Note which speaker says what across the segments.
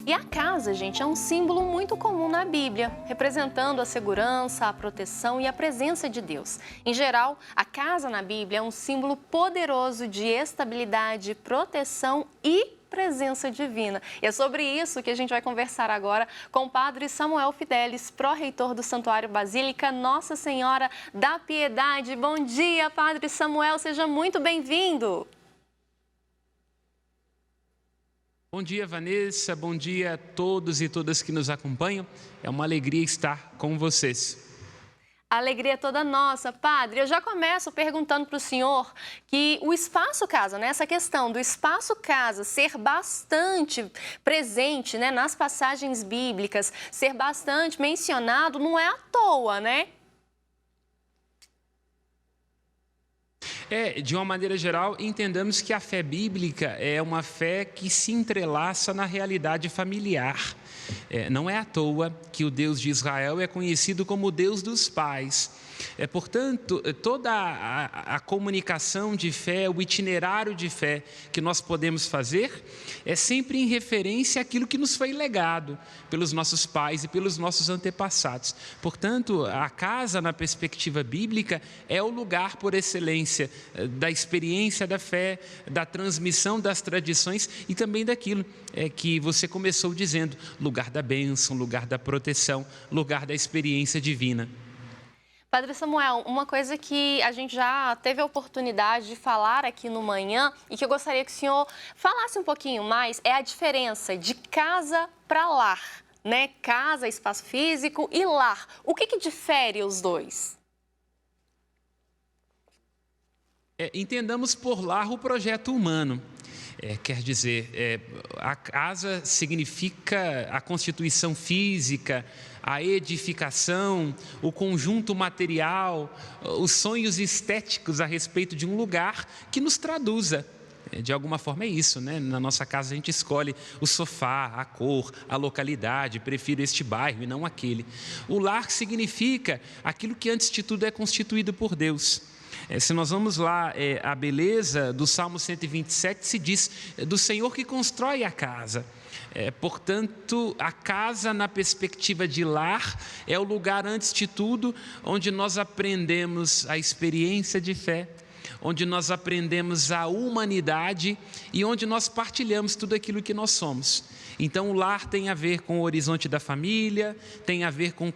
Speaker 1: E a casa, gente, é um símbolo muito comum na Bíblia, representando a segurança, a proteção e a presença de Deus. Em geral, a casa na Bíblia é um símbolo poderoso de estabilidade, proteção e presença divina. E é sobre isso que a gente vai conversar agora com o Padre Samuel Fidelis, pró-reitor do Santuário Basílica Nossa Senhora da Piedade. Bom dia, Padre Samuel, seja muito bem-vindo.
Speaker 2: Bom dia, Vanessa. Bom dia a todos e todas que nos acompanham. É uma alegria estar com vocês.
Speaker 1: A alegria é toda nossa. Padre, eu já começo perguntando para o senhor que o espaço casa, né? Essa questão do espaço casa ser bastante presente, né, nas passagens bíblicas, ser bastante mencionado, não é à toa, né?
Speaker 2: De uma maneira geral, entendamos que a fé bíblica é uma fé que se entrelaça na realidade familiar. Não é à toa que o Deus de Israel é conhecido como o Deus dos pais. Portanto, toda a comunicação de fé, o itinerário de fé que nós podemos fazer é sempre em referência àquilo que nos foi legado pelos nossos pais e pelos nossos antepassados. Portanto, a casa, na perspectiva bíblica, é o lugar por excelência da experiência da fé, da transmissão das tradições e também daquilo que você começou dizendo, lugar da bênção, lugar da proteção, lugar da experiência divina.
Speaker 1: Padre Samuel, uma coisa que a gente já teve a oportunidade de falar aqui no Manhã e que eu gostaria que o senhor falasse um pouquinho mais é a diferença de casa para lar, né? Casa, espaço físico e lar. O que difere os dois?
Speaker 2: Entendamos por lar o projeto humano. Quer dizer, a casa significa a constituição física, a edificação, o conjunto material, os sonhos estéticos a respeito de um lugar que nos traduza. De alguma forma é isso, né? Na nossa casa a gente escolhe o sofá, a cor, a localidade, prefiro este bairro e não aquele. O lar significa aquilo que antes de tudo é constituído por Deus. Se nós vamos lá, a beleza do Salmo 127 se diz do Senhor que constrói a casa. Portanto, a casa na perspectiva de lar é o lugar, antes de tudo, onde nós aprendemos a experiência de fé, onde nós aprendemos a humanidade e onde nós partilhamos tudo aquilo que nós somos. Então, o lar tem a ver com o horizonte da família, tem a ver com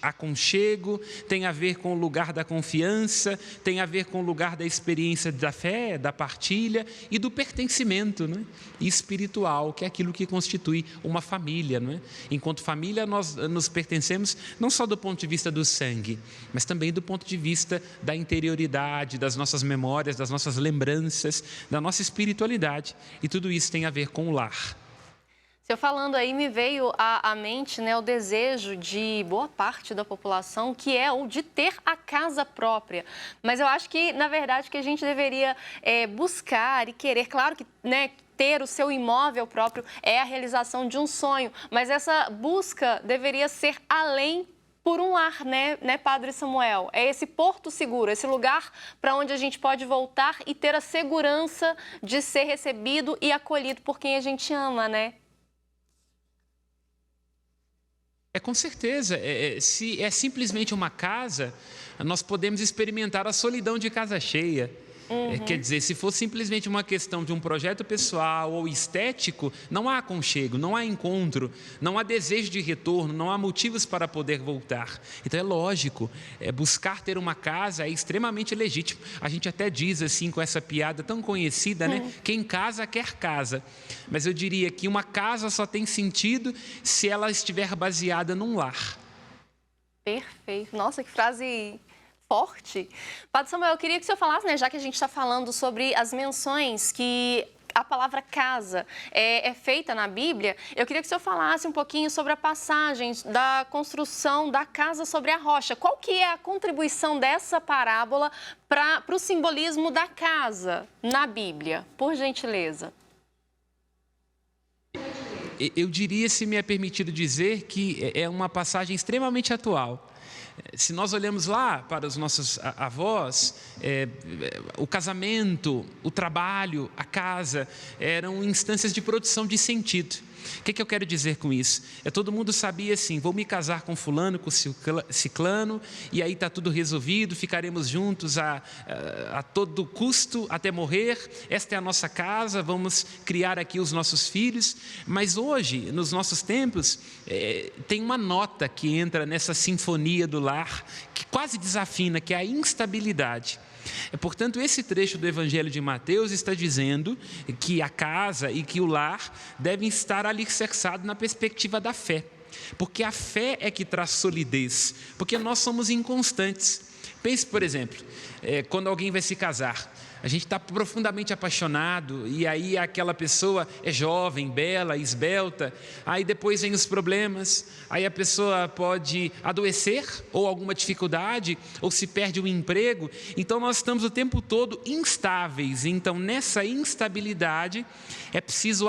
Speaker 2: aconchego, tem a ver com o lugar da confiança, tem a ver com o lugar da experiência da fé, da partilha e do pertencimento, não é? Espiritual, que é aquilo que constitui uma família, não é? Enquanto família, nós nos pertencemos não só do ponto de vista do sangue, mas também do ponto de vista da interioridade, das nossas memórias, das nossas lembranças, da nossa espiritualidade. E tudo isso tem a ver com o lar.
Speaker 1: Senhor, falando aí, me veio à mente, né, o desejo de boa parte da população, que é o de ter a casa própria. Mas eu acho que, na verdade, que a gente deveria buscar e querer, claro que, né, ter o seu imóvel próprio é a realização de um sonho, mas essa busca deveria ser além por um lar, né, Padre Samuel? É esse porto seguro, esse lugar para onde a gente pode voltar e ter a segurança de ser recebido e acolhido por quem a gente ama, né?
Speaker 2: Com certeza, se é simplesmente uma casa, nós podemos experimentar a solidão de casa cheia. Quer dizer, se for simplesmente uma questão de um projeto pessoal ou estético, não há aconchego, não há encontro, não há desejo de retorno, não há motivos para poder voltar. Então é lógico, buscar ter uma casa é extremamente legítimo. A gente até diz assim com essa piada tão conhecida, né? Quem casa quer casa. Mas eu diria que uma casa só tem sentido se ela estiver baseada num lar.
Speaker 1: Perfeito. Nossa, que frase forte. Padre Samuel, eu queria que o senhor falasse, né, já que a gente está falando sobre as menções que a palavra casa é feita na Bíblia, eu queria que o senhor falasse um pouquinho sobre a passagem da construção da casa sobre a rocha. Qual que é a contribuição dessa parábola para o simbolismo da casa na Bíblia? Por gentileza.
Speaker 2: Eu diria, se me é permitido dizer, que é uma passagem extremamente atual. Se nós olhamos lá para os nossos avós, o casamento, o trabalho, a casa, eram instâncias de produção de sentido. O que eu quero dizer com isso? Todo mundo sabia assim, vou me casar com fulano, com ciclano, e aí está tudo resolvido, ficaremos juntos a todo custo até morrer, esta é a nossa casa, vamos criar aqui os nossos filhos. Mas hoje, nos nossos tempos, tem uma nota que entra nessa sinfonia do lar, que quase desafina, que é a instabilidade. Portanto, esse trecho do Evangelho de Mateus está dizendo que a casa e que o lar devem estar alicerçados na perspectiva da fé, porque a fé é que traz solidez, porque nós somos inconstantes. Pense, por exemplo, quando alguém vai se casar, a gente está profundamente apaixonado e aí aquela pessoa é jovem, bela, esbelta, aí depois vem os problemas, aí a pessoa pode adoecer ou alguma dificuldade, ou se perde o emprego. Então nós estamos o tempo todo instáveis. Então nessa instabilidade é preciso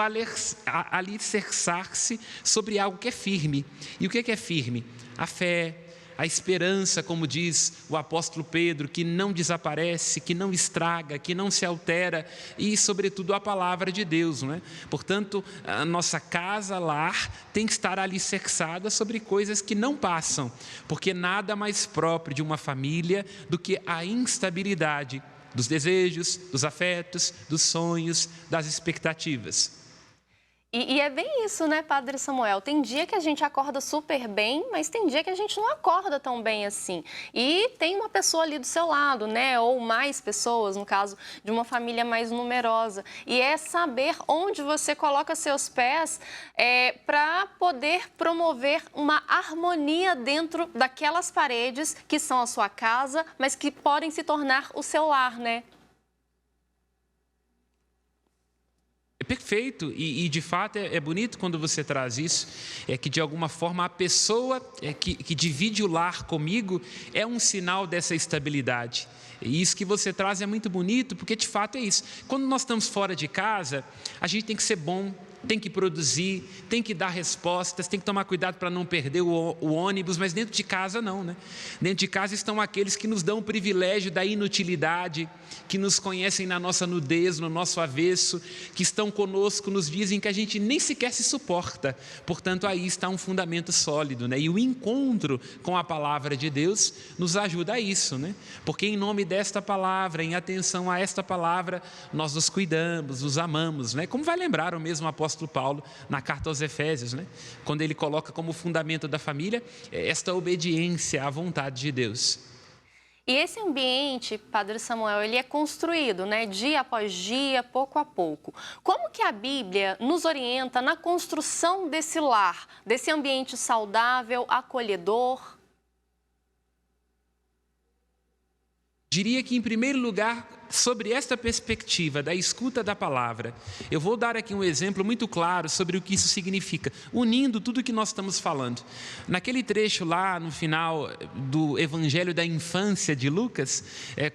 Speaker 2: alicerçar-se sobre algo que é firme. E o que é firme? A fé, a esperança, como diz o apóstolo Pedro, que não desaparece, que não estraga, que não se altera, e sobretudo a palavra de Deus, não é? Portanto, a nossa casa, lar, tem que estar alicerçada sobre coisas que não passam, porque nada mais próprio de uma família do que a instabilidade dos desejos, dos afetos, dos sonhos, das expectativas.
Speaker 1: E é bem isso, né, Padre Samuel? Tem dia que a gente acorda super bem, mas tem dia que a gente não acorda tão bem assim. E tem uma pessoa ali do seu lado, né? Ou mais pessoas, no caso de uma família mais numerosa. E é saber onde você coloca seus pés para poder promover uma harmonia dentro daquelas paredes que são a sua casa, mas que podem se tornar o seu lar, né?
Speaker 2: É perfeito e de fato é bonito quando você traz isso, que de alguma forma a pessoa que divide o lar comigo é um sinal dessa estabilidade. E isso que você traz é muito bonito, porque de fato é isso. Quando nós estamos fora de casa, a gente tem que ser bom, tem que produzir, tem que dar respostas, tem que tomar cuidado para não perder o ônibus, mas dentro de casa não, né? Dentro de casa estão aqueles que nos dão o privilégio da inutilidade, que nos conhecem na nossa nudez, no nosso avesso, que estão conosco nos dias em que a gente nem sequer se suporta. Portanto, aí está um fundamento sólido, né? E o encontro com a palavra de Deus nos ajuda a isso, né? Porque em nome desta palavra, em atenção a esta palavra, nós nos cuidamos, nos amamos, né? Como vai lembrar o mesmo apóstolo Paulo na carta aos Efésios, né? Quando ele coloca como fundamento da família esta obediência à vontade de Deus.
Speaker 1: E esse ambiente, Padre Samuel, ele é construído, né, dia após dia, pouco a pouco. Como que a Bíblia nos orienta na construção desse lar, desse ambiente saudável, acolhedor?
Speaker 2: Diria que, em primeiro lugar, sobre esta perspectiva da escuta da palavra, eu vou dar aqui um exemplo muito claro sobre o que isso significa, unindo tudo o que nós estamos falando. Naquele trecho lá no final do Evangelho da Infância de Lucas,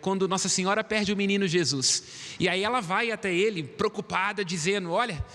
Speaker 2: quando Nossa Senhora perde o menino Jesus, e aí ela vai até ele preocupada, dizendo: olha,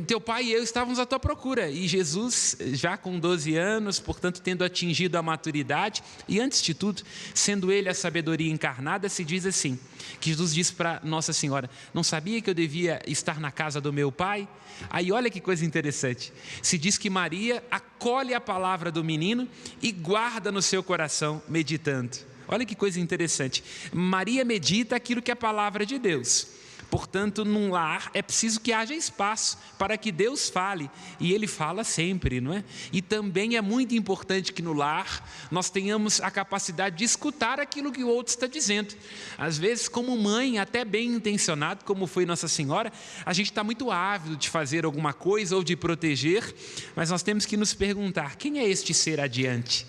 Speaker 2: teu pai e eu estávamos à tua procura. E Jesus, já com 12 anos, portanto tendo atingido a maturidade, e antes de tudo, sendo ele a sabedoria encarnada, se diz assim, que Jesus diz para Nossa Senhora: não sabia que eu devia estar na casa do meu pai? Aí olha que coisa interessante, se diz que Maria acolhe a palavra do menino e guarda no seu coração, meditando. Olha que coisa interessante, Maria medita aquilo que é a palavra de Deus. Portanto, num lar é preciso que haja espaço para que Deus fale, e Ele fala sempre, não é? E também é muito importante que no lar nós tenhamos a capacidade de escutar aquilo que o outro está dizendo. Às vezes, como mãe, até bem intencionado, como foi Nossa Senhora, a gente está muito ávido de fazer alguma coisa ou de proteger, mas nós temos que nos perguntar: quem é este ser adiante?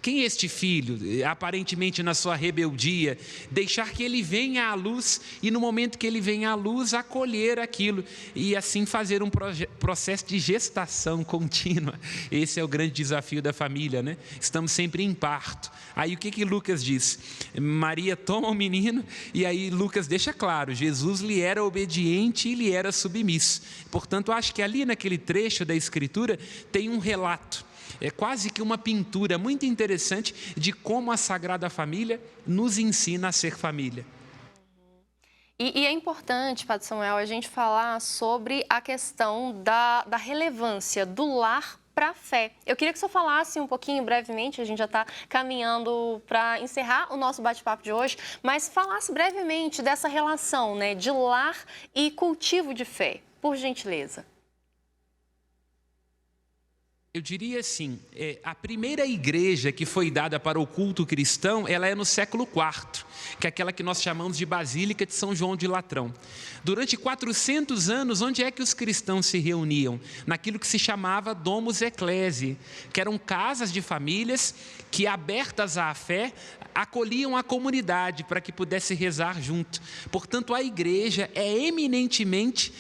Speaker 2: Quem é este filho, aparentemente na sua rebeldia? Deixar que ele venha à luz e no momento que ele vem à luz, acolher aquilo e assim fazer um processo de gestação contínua. Esse é o grande desafio da família, né? Estamos sempre em parto. Aí o que Lucas diz? Maria toma o menino e aí Lucas deixa claro, Jesus lhe era obediente e lhe era submisso. Portanto, acho que ali naquele trecho da Escritura tem um relato. É quase que uma pintura muito interessante de como a Sagrada Família nos ensina a ser família.
Speaker 1: E é importante, Padre Samuel, a gente falar sobre a questão da relevância do lar para a fé. Eu queria que o senhor falasse um pouquinho, brevemente, a gente já está caminhando para encerrar o nosso bate-papo de hoje, mas falasse brevemente dessa relação, né, de lar e cultivo de fé, por gentileza.
Speaker 2: Eu diria assim, a primeira igreja que foi dada para o culto cristão, ela é no século IV, que é aquela que nós chamamos de Basílica de São João de Latrão. Durante 400 anos, onde é que os cristãos se reuniam? Naquilo que se chamava Domus Ecclesiae, que eram casas de famílias que, abertas à fé, acolhiam a comunidade para que pudesse rezar junto. Portanto, a igreja é eminentemente,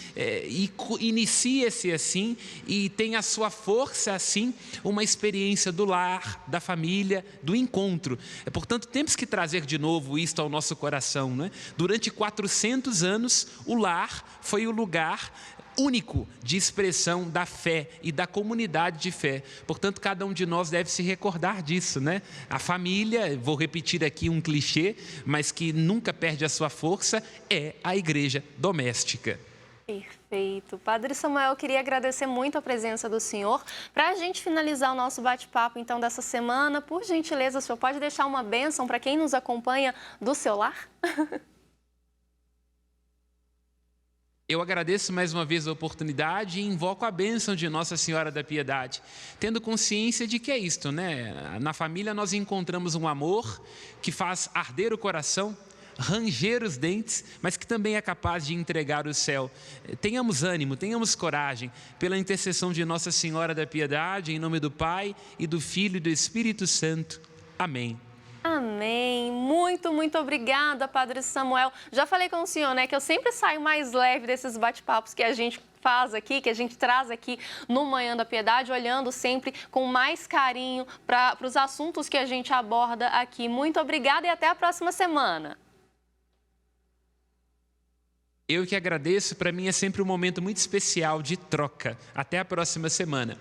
Speaker 2: inicia-se assim e tem a sua força assim, uma experiência do lar, da família, do encontro. Portanto, temos que trazer de novo isto ao nosso coração, né? Durante 400 anos, o lar foi o lugar único de expressão da fé e da comunidade de fé. Portanto, cada um de nós deve se recordar disso, né? A família, vou repetir aqui um clichê, mas que nunca perde a sua força, é a igreja doméstica.
Speaker 1: Perfeito. Padre Samuel, eu queria agradecer muito a presença do senhor. Para a gente finalizar o nosso bate-papo, então, dessa semana, por gentileza, o senhor pode deixar uma bênção para quem nos acompanha do seu lar?
Speaker 2: Eu agradeço mais uma vez a oportunidade e invoco a bênção de Nossa Senhora da Piedade, tendo consciência de que é isto, né? Na família nós encontramos um amor que faz arder o coração, ranger os dentes, mas que também é capaz de entregar o céu. Tenhamos ânimo, tenhamos coragem, pela intercessão de Nossa Senhora da Piedade, em nome do Pai e do Filho e do Espírito Santo. Amém.
Speaker 1: Amém. Muito, muito obrigada, Padre Samuel. Já falei com o senhor, né, que eu sempre saio mais leve desses bate-papos que a gente faz aqui, que a gente traz aqui no Manhã da Piedade, olhando sempre com mais carinho para os assuntos que a gente aborda aqui. Muito obrigada e até a próxima semana.
Speaker 2: Eu que agradeço, para mim é sempre um momento muito especial de troca. Até a próxima semana.